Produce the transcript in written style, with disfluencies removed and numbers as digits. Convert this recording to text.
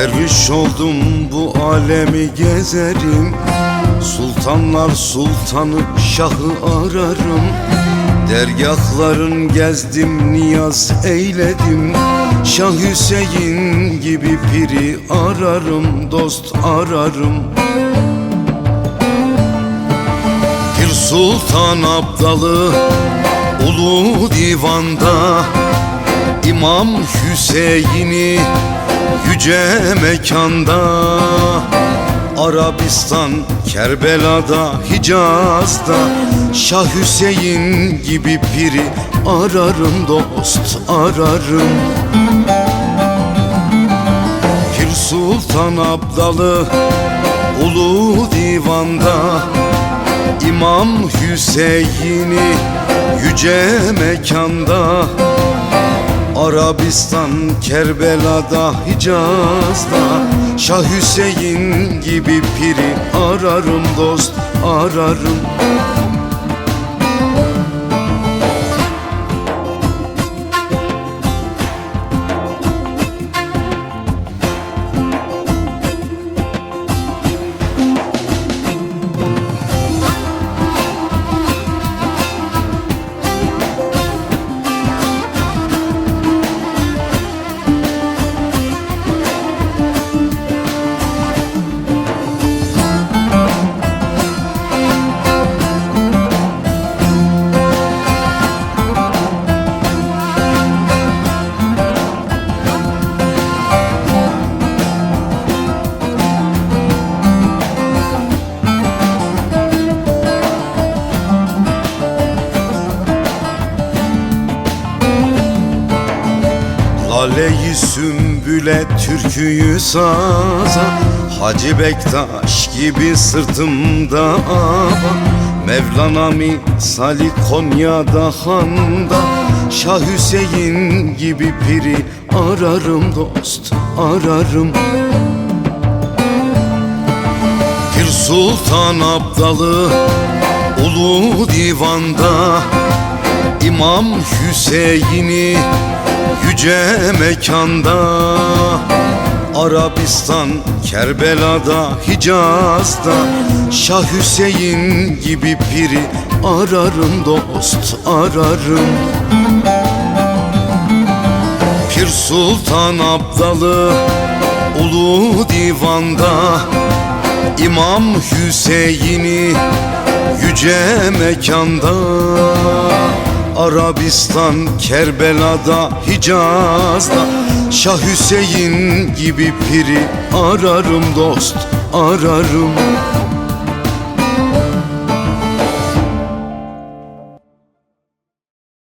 Derviş oldum, bu alemi gezerim. Sultanlar sultanı, şahı ararım. Dergahların gezdim, niyaz eyledim. Şah Hüseyin gibi piri ararım, dost ararım. Pir Sultan Abdalı ulu divanda, İmam Hüseyin'i yüce mekanda. Arabistan, Kerbela'da, Hicaz'da Şah Hüseyin gibi piri ararım, dost ararım. Pir Sultan Abdalı ulu divanda, İmam Hüseyin'i yüce mekanda. Arabistan, Kerbela'da, Hicaz'da Şah Hüseyin gibi piri ararım, dost ararım. Lale-i sümbüle, türküyü saza, Hacı Bektaş gibi sırtımda aba. Mevlana misali Konya'da handa, Şah Hüseyin gibi piri ararım, dost ararım. Pir Sultan Abdalı ulu divanda, İmam Hüseyin'i yüce mekanda. Arabistan, Kerbela'da, Hicaz'da Şah Hüseyin gibi piri ararım, dost ararım. Pir Sultan Abdalı ulu divanda, İmam Hüseyin'i yüce mekanda. Arabistan, Kerbela'da, Hicaz'da Şah Hüseyin gibi piri ararım, dost ararım.